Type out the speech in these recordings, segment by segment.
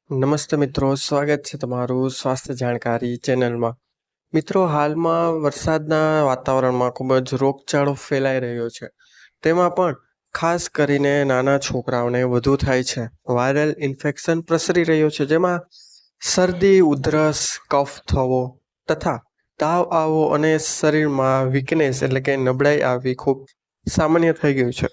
નમસ્તે મિત્રો, સ્વાગત છે તમારું સ્વાસ્થ્ય જાણકારી ચેનલમાં. મિત્રો, હાલમાં વરસાદના વાતાવરણમાં ખૂબ જ રોગચાળો ફેલાઈ રહ્યો છે. તેમાં પણ ખાસ કરીને નાના છોકરાઓને વધુ થાય છે. વાયરલ ઇન્ફેક્શન પ્રસરી રહ્યો છે, જેમાં શરદી, ઉધરસ, કફ થવો તથા તાવ આવવો અને શરીરમાં વીકનેસ એટલે કે નબળાઈ આવવી ખૂબ સામાન્ય થઈ ગયું છે.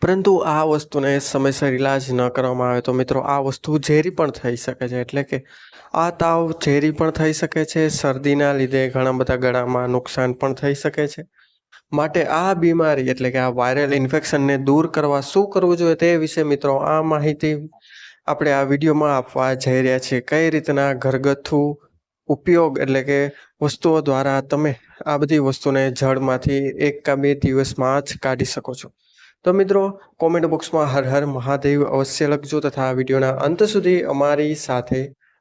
પરંતુ આ વસ્તુને સમયસર ઈલાજ ન કરવામાં આવે તો મિત્રો આ વસ્તુ ઝેરી પણ થઈ શકે છે. એટલે કે આ તાવ ઝેરી પણ થઈ શકે છે. શરદીના લીધે ઘણા બધા ગળામાં નુકસાન પણ થઈ શકે છે. માટે આ બીમારી એટલે કે આ વાયરલ ઇન્ફેક્શનને દૂર કરવા શું કરવું જોઈએ તે વિશે મિત્રો આ માહિતી આપણે આ વિડીયોમાં આપવા જઈ રહ્યા છીએ. કઈ રીતના ઘરગથ્થુ ઉપયોગ એટલે કે વસ્તુઓ દ્વારા તમે આ બધી વસ્તુને જડમાંથી 1 કે 2 દિવસમાં જ કાઢી શકો છો. તો મિત્રો, કોમેન્ટ બોક્સમાં હર હર મહાદેવ અવશ્ય લખજો તથા આ વિડીયોના અંત સુધી અમારી સાથે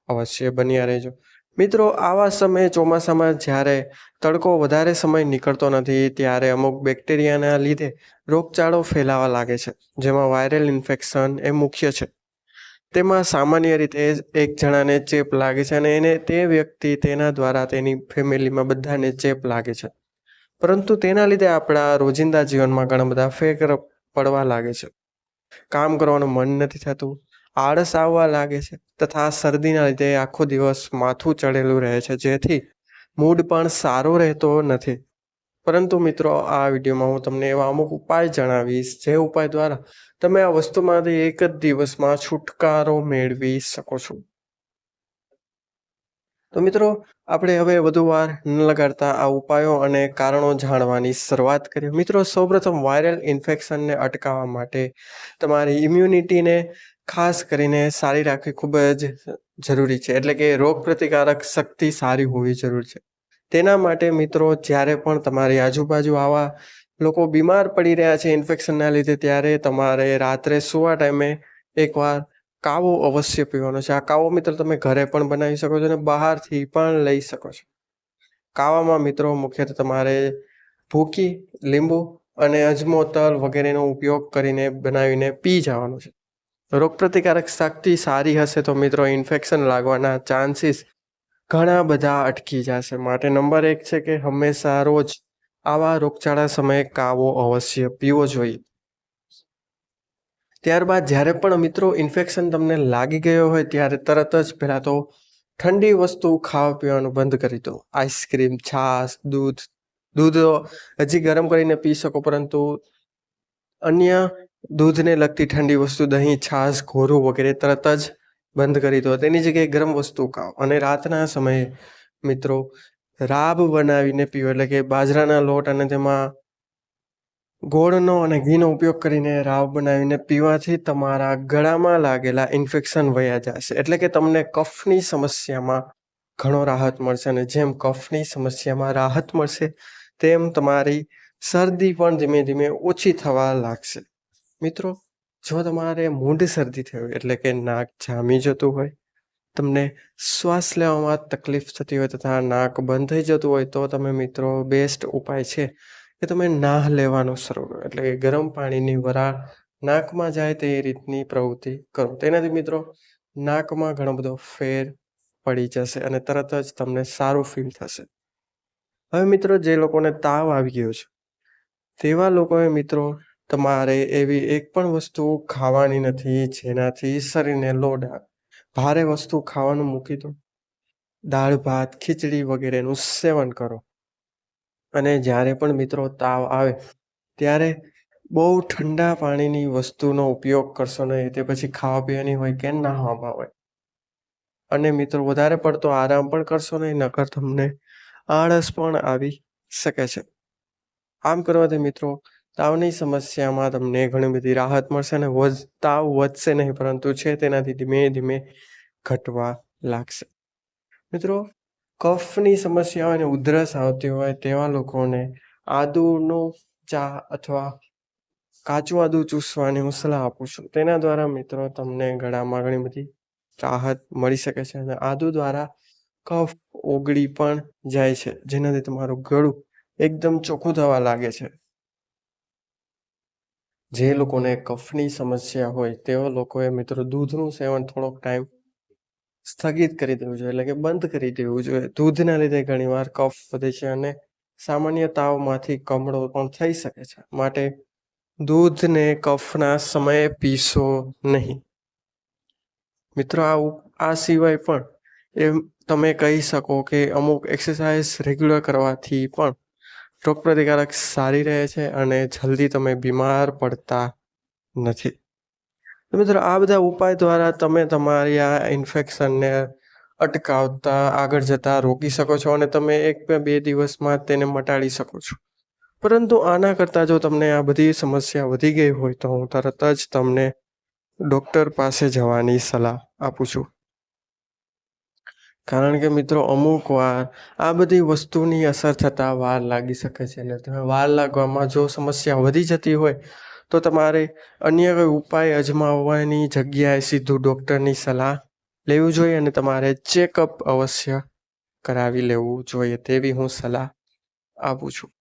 અવશ્ય બન્યા રહેજો. મિત્રો, આવા સમયે ચોમાસામાં જ્યારે તડકો વધારે સમય નીકળતો નથી ત્યારે અમુક બેક્ટેરિયાના લીધે રોગચાળો ફેલાવા લાગે છે, જેમાં વાયરલ ઇન્ફેક્શન એ મુખ્ય છે. તેમાં સામાન્ય રીતે એક જણાને ચેપ લાગે છે અને તે વ્યક્તિ તેના દ્વારા તેની ફેમિલીમાં બધાને ચેપ લાગે છે. પરંતુ તેના લીધે આપણા રોજિંદા જીવનમાં ઘણા બધા ફેર પડવા લાગે છે. કામ કરવાનું મન નથી થતું, આળસ આવવા લાગે છે તથા શરદીના લીધે આખો દિવસ માથું ચડેલું રહે છે, જેથી મૂડ પણ સારો રહેતો નથી. પરંતુ મિત્રો, આ વિડીયોમાં હું તમને એવા અમુક ઉપાય જણાવીશ જે ઉપાય દ્વારા તમે આ વસ્તુમાંથી એક જ દિવસમાં છુટકારો મેળવી શકો છો. તો મિત્રો, આપણે હવે વધુ વાર ન લગાડતા આ ઉપાયો અને કારણો જાણવાની શરૂઆત કરીએ. મિત્રો, સૌપ્રથમ વાયરલ ઇન્ફેક્શનને અટકાવવા માટે તમારી ઇમ્યુનિટીને ખાસ કરીને સારી રાખવી ખૂબ જ જરૂરી છે. એટલે કે રોગપ્રતિકારક શક્તિ સારી હોવી જરૂરી છે. તેના માટે મિત્રો, જ્યારે પણ તમારી આજુબાજુ આવા લોકો બીમાર પડી રહ્યા છે ઇન્ફેક્શનના લીધે, ત્યારે તમારે રાત્રે સૂવા ટાઈમે એકવાર કાવો અવશ્ય પીવાનો છે. આ કાવો મિત્રો તમે ઘરે પણ બનાવી શકો છો અને બહારથી પણ લઈ શકો છો. કાવામાં મિત્રો મુખ્યત્વે તમારે ભૂકી, લીંબુ અને અજમો, તલ વગેરેનો ઉપયોગ કરીને બનાવીને પી જવાનું છે. રોગપ્રતિકારક શક્તિ સારી હશે તો મિત્રો ઇન્ફેક્શન લાગવાના ચાન્સીસ ઘણા બધા અટકી જશે. માટે નંબર 1 છે કે હંમેશા રોજ આવા રોગચાળા સમયે કાવો અવશ્ય પીવો જોઈએ. ત્યારબાદ જ્યારે પણ મિત્રો ઇન્ફેક્શન તમને લાગી ગયો હોય ત્યારે તરત જ પહેલાં તો ઠંડી વસ્તુ ખાવા પીવાનું બંધ કરી દો. આઈસ્ક્રીમ, છાશ, દૂધ હજી ગરમ કરીને પી શકો, પરંતુ અન્ય દૂધને લગતી ઠંડી વસ્તુ, દહીં, છાશ, ઘોરું વગેરે તરત જ બંધ કરી દો. તેની જગ્યાએ ગરમ વસ્તુ ખાઓ. અને રાતના સમયે મિત્રો રાબ બનાવીને પીવો. એટલે કે બાજરાના લોટ અને તેમાં ગોળનો અને ઘીનો ઉપયોગ કરીને રાબ બનાવીને પીવાથી તમારા ગળામાં લાગેલા ઇન્ફેક્શન વયા જશે. એટલે કે તમને કફની સમસ્યામાં ઘણો રાહત મળશે. અને જેમ કફની સમસ્યામાં રાહત મળશે તેમ તમારી શરદી પણ ધીમે ધીમે ઓછી થવા લાગશે. મિત્રો, જો તમારે મૂંઢ શરદી થઈ હોય એટલે કે નાક જામી જતું હોય, તમને શ્વાસ લેવામાં તકલીફ થતી હોય તથા નાક બંધ થઈ જતું હોય, તો તમે મિત્રો બેસ્ટ ઉપાય છે કે તમે નાહ લેવાનું શરૂ કરો. એટલે કે ગરમ પાણીની વરાળ નાકમાં જાય તે રીતની પ્રવૃત્તિ કરો. તેનાથી મિત્રો નાકમાં ઘણો બધો ફેર પડી જશે અને તરત જ તમને સારું ફીલ થશે. હવે મિત્રો, જે લોકોને તાવ આવી ગયો છે તેવા લોકોએ મિત્રો તમારે એવી એક પણ વસ્તુ ખાવાની નથી જેનાથી શરીરને લોડ આવે. ભારે વસ્તુ ખાવાનું મૂકી દો. દાળ, ભાત, ખીચડી વગેરેનું સેવન કરો. અને જ્યારે પણ મિત્રો તાવ આવે ત્યારે બહુ ઠંડા પાણીની વસ્તુનો ઉપયોગ કરશો નહીં. તે પછી ખાવા પીવાની હોય કે નહાવામાં હોય. અને મિત્રો વધારે પડતો આરામ પણ કરશો નહીં, નકર તમને આળસ પણ આવી શકે છે. આમ કરવાથી મિત્રો તાવની સમસ્યામાં તમને ઘણી બધી રાહત મળશે અને તાવ વધશે નહીં, પરંતુ છે તેનાથી ધીમે ધીમે ઘટવા લાગશે. મિત્રો, કફની સમસ્યા હોય અને ઉધરસ આવતી હોય તેવા લોકોને આદુનો ચા અથવા કાચું આદુ ચૂસવાની હું સલાહ આપું છું. તેના દ્વારા મિત્રો તમને ગળામાં ઘણી બધી રાહત મળી શકે છે. અને આદુ દ્વારા કફ ઓગળી પણ જાય છે, જેનાથી તમારું ગળું એકદમ ચોખ્ખું થવા લાગે છે. જે લોકોને કફની સમસ્યા હોય તેઓ લોકોએ મિત્રો દૂધનું સેવન થોડોક ટાઈમ સ્થગિત કરી દેવું જોઈએ, એટલે કે બંધ કરી દેવું જોઈએ. દૂધના લીધે ઘણીવાર કફ વધે છે અને સામાન્ય તાવમાંથી કમળો પણ થઈ શકે છે. માટે દૂધને કફના સમયે પીશો નહીં. મિત્રો આ સિવાય પણ એમ તમે કહી શકો કે અમુક એક્સરસાઇઝ રેગ્યુલર કરવાથી પણ રોગપ્રતિકારક સારી રહે છે અને જલ્દી તમે બીમાર પડતા નથી. તો મિત્રો આ બધા ઉપાય દ્વારા તમે તમારી આ ઇન્ફેક્શનને અટકાવતા આગળ જતા રોકી શકો છો અને તમે 1-2 દિવસમાં તેને મટાડી શકો છો. પરંતુ આના કરતાં જો તમને આ બધી સમસ્યા વધી ગઈ હોય તો હું તરત જ તમને ડૉક્ટર પાસે જવાની સલાહ આપું છું. કારણ કે મિત્રો અમુક વાર આ બધી વસ્તુની અસર થતાં વાર લાગી શકે છે અને તમે વાર લાગવામાં જો સમસ્યા વધી જતી હોય તો તમારે અન્ય કોઈ ઉપાય અજમાવવાની જગ્યાએ સીધું ડૉક્ટરની સલાહ લેવી જોઈએ અને તમારે ચેકઅપ અવશ્ય કરાવી લેવું જોઈએ તેવી હું સલાહ આપું છું.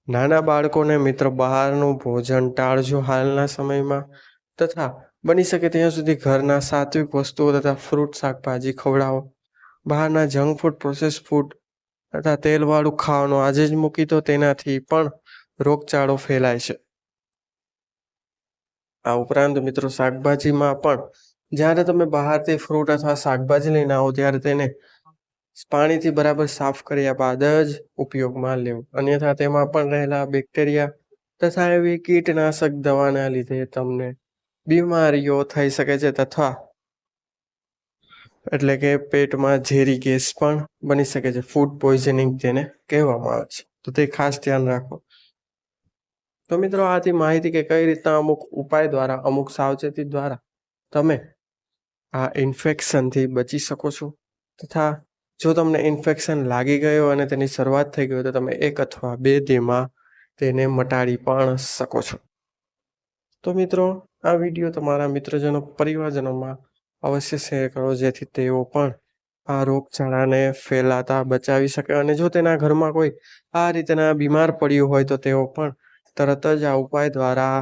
નાના બાળકોને મિત્રો બહારનું ભોજન ટાળજો હાલના સમયમાં, તથા બની શકે ત્યાં સુધી ઘરના સાત્વિક વસ્તુઓ તથા ફ્રૂટ શાકભાજી ખવડાવો. બહારના જંક ફૂડ, પ્રોસેસ ફૂડ તથા તેલવાળું ખાવાનું આજે જ મૂકી દો, તેનાથી પણ રોગચાળો ફેલાય છે. આ ઉપરાંત મિત્રો શાકભાજીમાં પણ જ્યારે તમે બહારથી ફ્રૂટ અથવા શાકભાજી લઈને આવો ત્યારે તેને પાણીથી બરાબર સાફ કર્યા બાદ જ ઉપયોગમાં લેવું, અન્યથા તેમાં પણ રહેલા બેક્ટેરિયા તથા એવી કીટનાશક દવાના લીધે તમને બીમારીઓ થઈ શકે છે તથા એટલે કે પેટમાં ઝેરી ગેસ પણ બની શકે છે, ફૂડ પોઈઝનિંગ જેને કહેવામાં આવે છે. તો તે ખાસ ધ્યાન રાખો. તો મિત્રો આથી માહિતી કે કઈ રીતના અમુક ઉપાય દ્વારા, અમુક સાવચેતી દ્વારા તમે આ ઇન્ફેક્શનથી બચી શકો છો, તથા જો તમને ઇન્ફેક્શન લાગી ગયો અને તેની શરૂઆત થઈ ગઈ તો તમે 1 અથવા 2 દીમાં તેને મટાડી પણ શકો છો. તો મિત્રો આ વિડીયો તમારા મિત્રજનો, પરિવારજનોમાં અવશ્ય શેર કરો જેથી તેઓ પણ આ રોગચાળાને ફેલાતા બચાવી શકે અને જો તેના ઘરમાં કોઈ આ રીતના બીમાર પડ્યું હોય તો તેઓ પણ તરત જ આ ઉપાય દ્વારા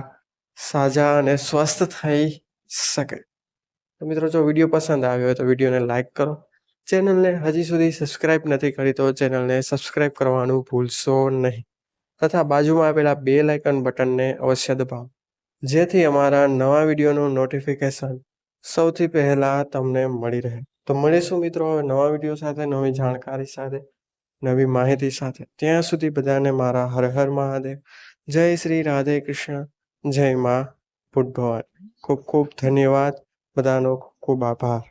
સાજા અને સ્વસ્થ થઈ શકે. તો મિત્રો જો વિડીયો પસંદ આવ્યો હોય તો વિડીયોને લાઈક કરો. ચેનલને હજી સુધી સબસ્ક્રાઇબ નથી કરી તો ચેનલને સબસ્ક્રાઇબ કરવાનું ભૂલશો નહીં, તથા બાજુમાં આપેલા બેલ આઇકન બટનને અવશ્ય દબાવો જેથી અમારા નવા વિડીયોનું નોટિફિકેશન સૌથી પહેલાં તમને મળી રહે. તો મળીશું મિત્રો હવે નવા વિડીયો સાથે, નવી જાણકારી સાથે, નવી માહિતી સાથે. ત્યાં સુધી બધાને મારા હર હર મહાદેવ. જય શ્રી રાધે કૃષ્ણ, જય માં ભૂત ભવાની. ખૂબ ખૂબ ધન્યવાદ, બધાનો ખૂબ આભાર.